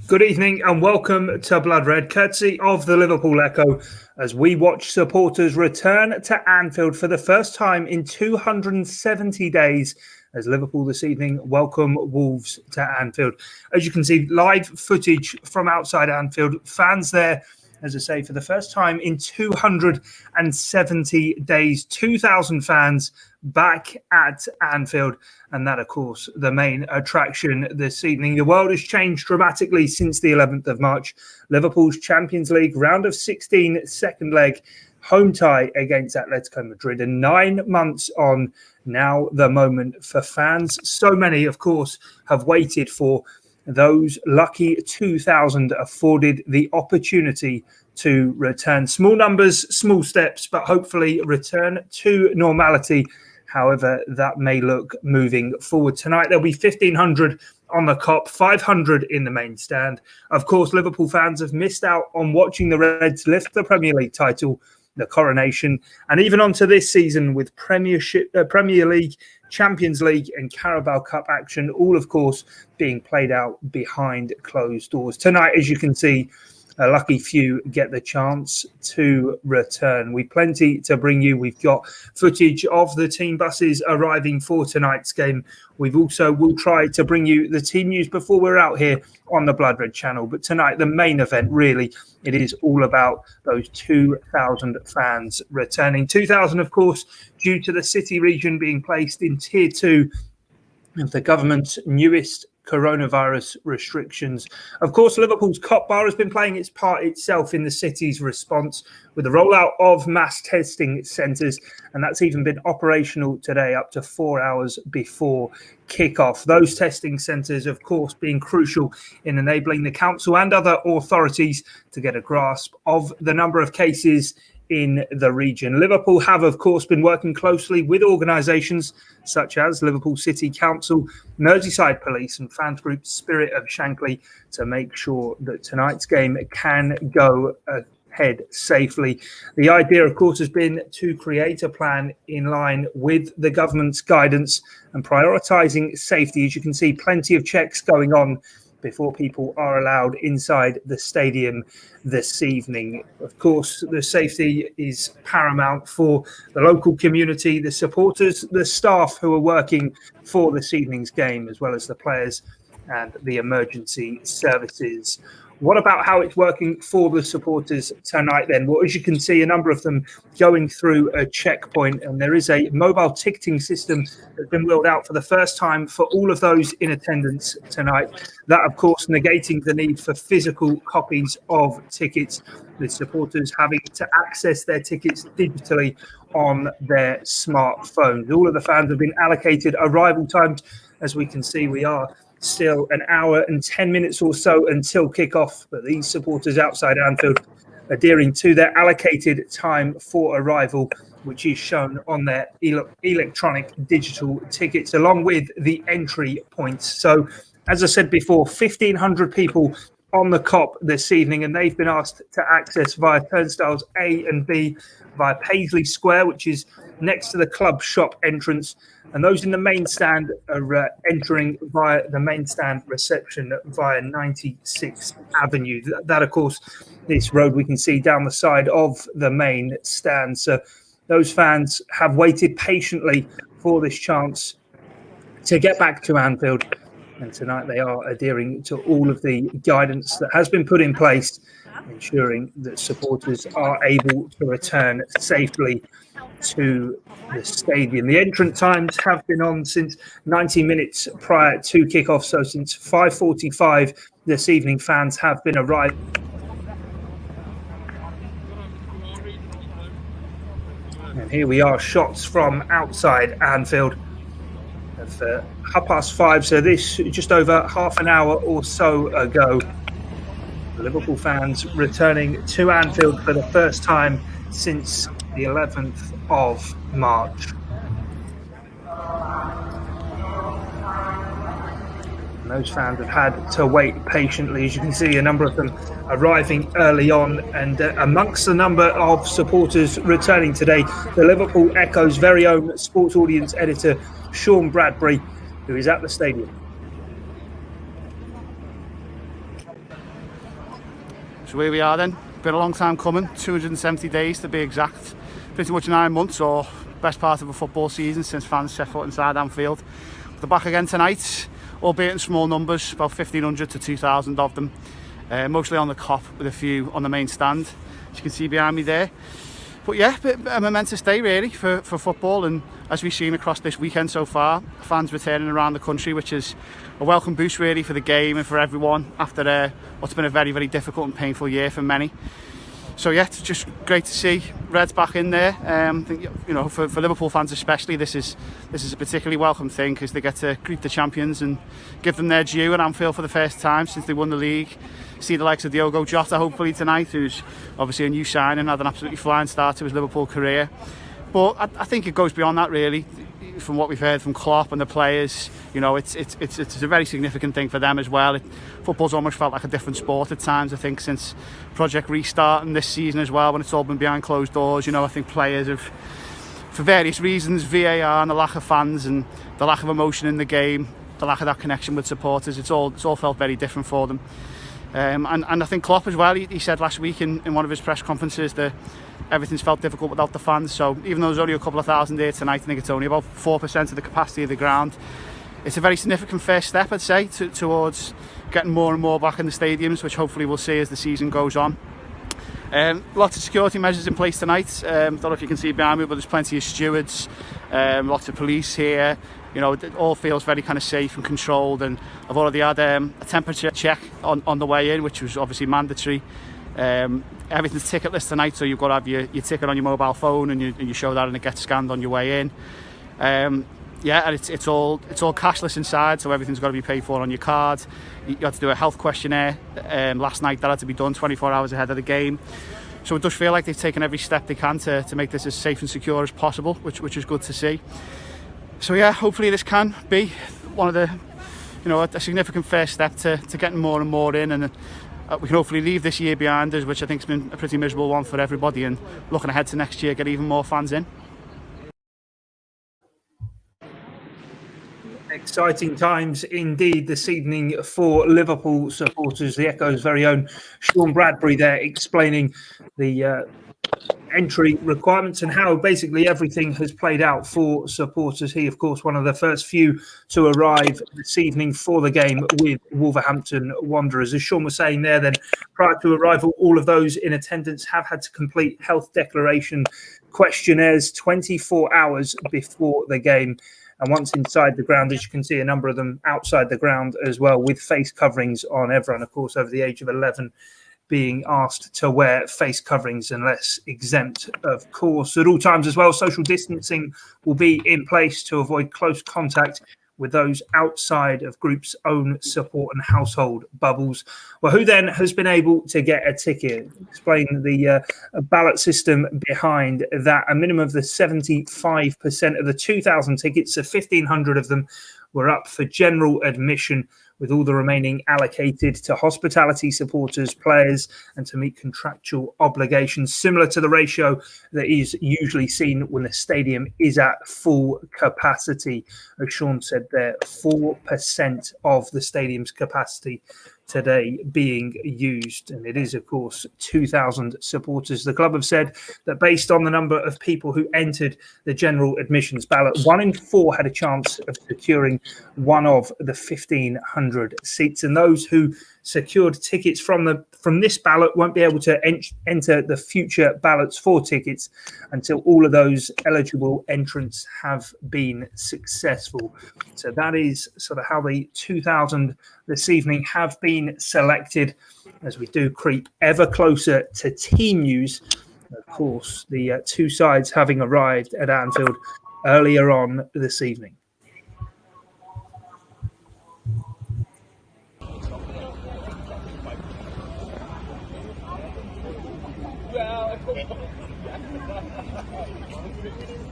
Good evening and welcome to Blood Red, courtesy of the Liverpool Echo, as we watch supporters return to Anfield for the first time in 270 days as Liverpool this evening welcome Wolves to Anfield. As you can see, live footage from outside Anfield, fans there, as I say, for the first time in 270 days, 2,000 fans back at Anfield. And that, of course, the main attraction this evening. The world has changed dramatically since the 11th of March. Liverpool's Champions League round of 16 second leg home tie against Atletico Madrid. And 9 months on, now the moment for fans. So many, of course, have waited for those lucky 2,000 afforded the opportunity to return. Small numbers, small steps, but hopefully return to normality, however that may look moving forward. Tonight, there'll be 1,500 on the Kop, 500 in the main stand. Of course, Liverpool fans have missed out on watching the Reds lift the Premier League title, the coronation, and even onto this season with Premier League, Champions League and Carabao Cup action, all, of course, being played out behind closed doors. Tonight, as you can see, a lucky few get the chance to return. We've plenty to bring you. We've got footage of the team buses arriving for tonight's game. We'll try to bring you the team news before we're out here on the Blood Red channel. But tonight, the main event, really, it is all about those 2,000 fans returning. 2,000, of course, due to the City Region being placed in Tier 2 of the government's newest coronavirus restrictions. Of course, Liverpool's Kop Bar has been playing its part itself in the city's response with the rollout of mass testing centres, and that's even been operational today up to 4 hours before kickoff. Those testing centres, of course, being crucial in enabling the council and other authorities to get a grasp of the number of cases in the region. Liverpool have, of course, been working closely with organisations such as Liverpool City Council, Merseyside Police and fans group Spirit of Shankly to make sure that tonight's game can go ahead safely. The idea, of course, has been to create a plan in line with the government's guidance and prioritising safety. As you can see, plenty of checks going on before people are allowed inside the stadium this evening. Of course, the safety is paramount for the local community, the supporters, the staff who are working for this evening's game, as well as the players and the emergency services. What about how it's working for the supporters tonight then? Well, as you can see, a number of them going through a checkpoint, and there is a mobile ticketing system that's been rolled out for the first time for all of those in attendance tonight. That, of course, negating the need for physical copies of tickets, the supporters having to access their tickets digitally on their smartphones. All of the fans have been allocated arrival times. As we can see, we are still an hour and 10 minutes or so until kickoff, but these supporters outside Anfield adhering to their allocated time for arrival, which is shown on their electronic digital tickets, along with the entry points. So, as I said before, 1,500 people on the Kop this evening, and they've been asked to access via turnstiles A and B via Paisley Square, which is next to the club shop entrance. And those in the main stand are entering via the main stand reception via 96th Avenue. That, of course, this road we can see down the side of the main stand. So those fans have waited patiently for this chance to get back to Anfield. And tonight they are adhering to all of the guidance that has been put in place, ensuring that supporters are able to return safely to the stadium. The entrance times have been on since 90 minutes prior to kickoff, so since 5:45 this evening, fans have been arriving. And here we are, shots from outside Anfield at 5:30, so this just over half an hour or so ago. Liverpool fans returning to Anfield for the first time since the 11th of March. And those fans have had to wait patiently. As you can see, a number of them arriving early on, and amongst the number of supporters returning today, the Liverpool Echo's very own sports audience editor, Sean Bradbury, who is at the stadium. So here we are then. Been a long time coming, 270 days to be exact. Pretty much 9 months, or best part of a football season since fans set foot inside Anfield. They're back again tonight, albeit in small numbers, about 1,500 to 2,000 of them. Mostly on the Kop, with a few on the main stand, as you can see behind me there. But yeah, a momentous day really for football, and as we've seen across this weekend so far, fans returning around the country, which is a welcome boost really for the game and for everyone after what's been a very, very difficult and painful year for many. So yeah, it's just great to see Reds back in there. I think, you know, for Liverpool fans especially, this is a particularly welcome thing, because they get to greet the champions and give them their due at Anfield for the first time since they won the league. See the likes of Diogo Jota hopefully tonight, who's obviously a new signing, had an absolutely flying start to his Liverpool career. But I think it goes beyond that really. From what we've heard from Clarke and the players, you know, it's a very significant thing for them as well. Football's almost felt like a different sport at times, I think, since Project Restart and this season as well, when it's all been behind closed doors. You know, I think players have, for various reasons, VAR and the lack of fans and the lack of emotion in the game, the lack of that connection with supporters, it's all felt very different for them. And I think Klopp as well, he said last week in one of his press conferences that everything's felt difficult without the fans. So even though there's only a couple of thousand here tonight, I think it's only about 4% of the capacity of the ground. It's a very significant first step, I'd say, towards getting more and more back in the stadiums, which hopefully we'll see as the season goes on. Lots of security measures in place tonight. Don't know if you can see behind me, but there's plenty of stewards, lots of police here. You know, it all feels very kind of safe and controlled, and I've already had a temperature check on the way in, which was obviously mandatory. Everything's ticketless tonight, so you've got to have your ticket on your mobile phone, and you show that and it gets scanned on your way in. Yeah, and it's all cashless inside, so everything's got to be paid for on your card. You had to do a health questionnaire last night. That had to be done 24 hours ahead of the game. So it does feel like they've taken every step they can to make this as safe and secure as possible, which is good to see. So yeah, hopefully this can be one of the, you know, a significant first step to getting more and more in, and we can hopefully leave this year behind us, which I think has been a pretty miserable one for everybody, and looking ahead to next year, get even more fans in. Exciting times indeed this evening for Liverpool supporters. The Echo's very own Sean Bradbury there explaining the entry requirements and how basically everything has played out for supporters. He, of course, one of the first few to arrive this evening for the game with Wolverhampton Wanderers. As Sean was saying there, then prior to arrival, all of those in attendance have had to complete health declaration questionnaires 24 hours before the game. And once inside the ground, as you can see, a number of them outside the ground as well, with face coverings on. Everyone, of course, over the age of 11 being asked to wear face coverings unless exempt, of course. At all times as well, social distancing will be in place to avoid close contact with those outside of groups' own support and household bubbles. Well, who then has been able to get a ticket? Explain the ballot system behind that. A minimum of the 75% of the 2,000 tickets, so 1,500 of them, were up for general admission, with all the remaining allocated to hospitality supporters, players, and to meet contractual obligations, similar to the ratio that is usually seen when the stadium is at full capacity. As Sean said there, 4% of the stadium's capacity today being used, and it is, of course, 2,000 supporters. The club have said that based on the number of people who entered the general admissions ballot, 1 in 4 had a chance of securing one of the 1,500 seats, and those who secured tickets from this ballot won't be able to enter the future ballots for tickets until all of those eligible entrants have been successful. So that is sort of how the 2,000 this evening have been selected, as we do creep ever closer to team news. Of course, the two sides having arrived at Anfield earlier on this evening.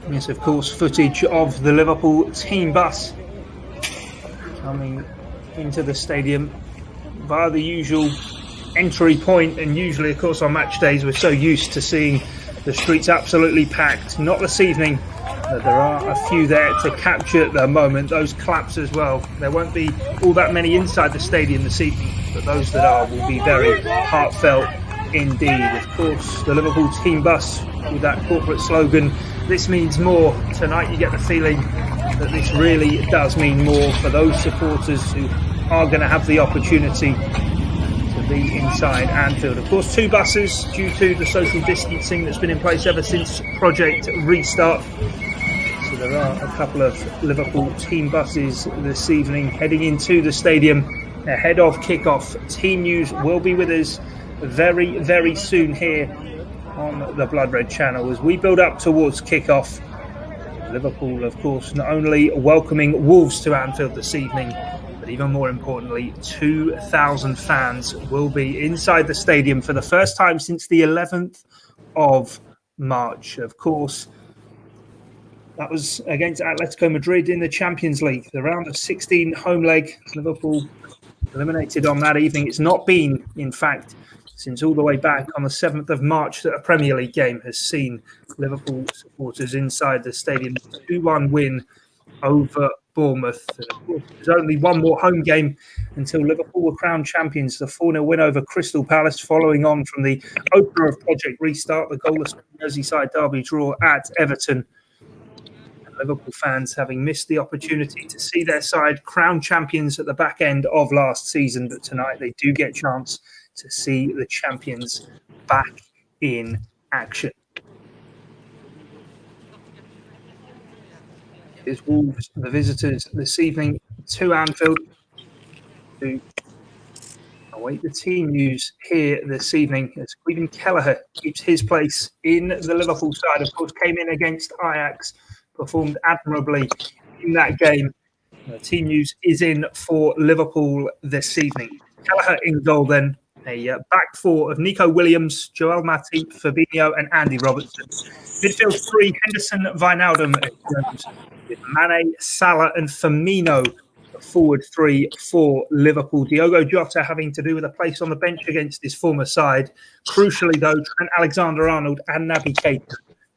Yes, of course, footage of the Liverpool team bus coming into the stadium via the usual entry point. And usually, of course, on match days, we're so used to seeing the streets absolutely packed. Not this evening, but there are a few there to capture the moment. Those claps as well. There won't be all that many inside the stadium this evening, but those that are will be very heartfelt indeed. Of course, the Liverpool team bus with that corporate slogan, "This means more." Tonight you get the feeling that this really does mean more for those supporters who are going to have the opportunity to be inside Anfield. Of course, 2 buses due to the social distancing that's been in place ever since Project Restart. So there are a couple of Liverpool team buses this evening heading into the stadium ahead of kickoff. Team news will be with us very, very soon here on the Blood Red channel as we build up towards kickoff. Liverpool, of course, not only welcoming Wolves to Anfield this evening, but even more importantly, 2,000 fans will be inside the stadium for the first time since the 11th of March. Of course, that was against Atletico Madrid in the Champions League, the round of 16 home leg. Liverpool eliminated on that evening. It's not been, in fact, since all the way back on the 7th of March that a Premier League game has seen Liverpool supporters inside the stadium. 2-1 win over Bournemouth. And of course, there's only one more home game until Liverpool were crowned champions. The 4-0 win over Crystal Palace, following on from the opener of Project Restart, the goalless Merseyside derby draw at Everton. Liverpool fans having missed the opportunity to see their side crowned champions at the back end of last season, but tonight they do get a chance to see the champions back in action. It is Wolves, the visitors this evening to Anfield, to await the team news here this evening as Quentin Kelleher keeps his place in the Liverpool side. Of course, came in against Ajax, performed admirably in that game. The team news is in for Liverpool this evening. Kelleher in goal then. A back 4 of Nico Williams, Joel Matip, Fabinho and Andy Robertson. Midfield 3, Henderson, Wijnaldum, with Mane, Salah and Firmino. Forward 3 for Liverpool. Diogo Jota having to do with a place on the bench against his former side. Crucially though, Trent Alexander-Arnold and Naby Keita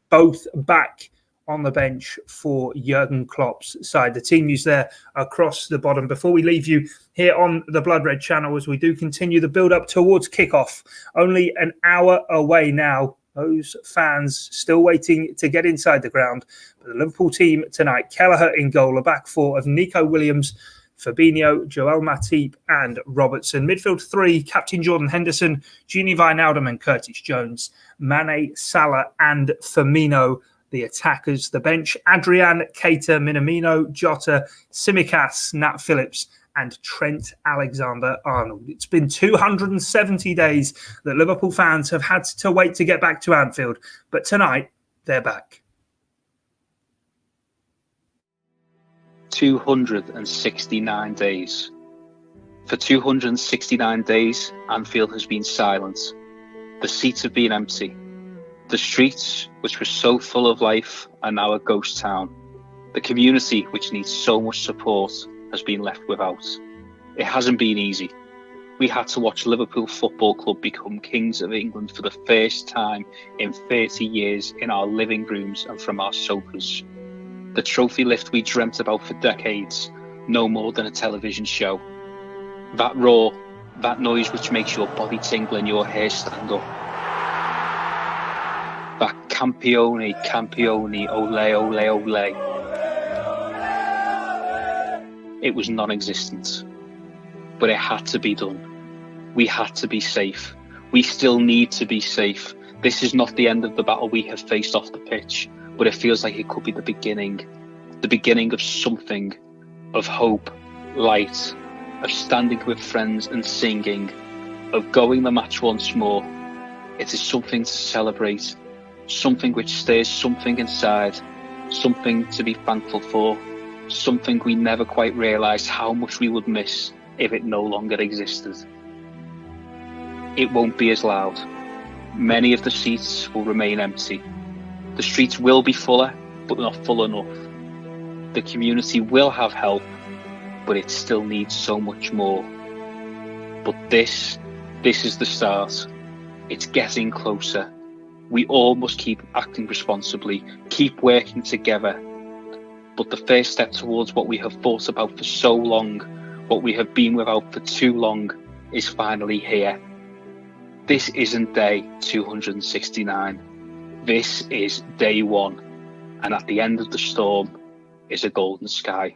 both back on the bench for Jurgen Klopp's side. The team news there across the bottom. Before we leave you here on the Blood Red channel, as we do continue the build-up towards kickoff, only an hour away now. Those fans still waiting to get inside the ground. But the Liverpool team tonight, Kelleher in goal, a back 4 of Nico Williams, Fabinho, Joel Matip and Robertson. Midfield 3, Captain Jordan Henderson, Gini Wijnaldum and Curtis Jones. Mane, Salah and Firmino. The attackers, the bench, Adrian, Keita, Minamino, Jota, Tsimikas, Nat Phillips and Trent Alexander-Arnold. It's been 270 days that Liverpool fans have had to wait to get back to Anfield, but tonight they're back. 269 days. For 269 days, Anfield has been silent. The seats have been empty. The streets, which were so full of life, are now a ghost town. The community, which needs so much support, has been left without. It hasn't been easy. We had to watch Liverpool Football Club become Kings of England for the first time in 30 years in our living rooms and from our sofas. The trophy lift we dreamt about for decades, no more than a television show. That roar, that noise which makes your body tingle and your hair stand up. That campione, campione, ole, ole, ole. It was non-existent, but it had to be done. We had to be safe. We still need to be safe. This is not the end of the battle we have faced off the pitch, but it feels like it could be the beginning of something, of hope, light, of standing with friends and singing, of going the match once more. It is something to celebrate. Something which stirs something inside, something to be thankful for, something we never quite realised how much we would miss if it no longer existed. It won't be as loud. Many of the seats will remain empty. The streets will be fuller, but not full enough. The community will have help, but it still needs so much more. But this is the start. It's getting closer. We all must keep acting responsibly, keep working together. But the first step towards what we have thought about for so long, what we have been without for too long, is finally here. This isn't day 269. This is day one. And at the end of the storm is a golden sky.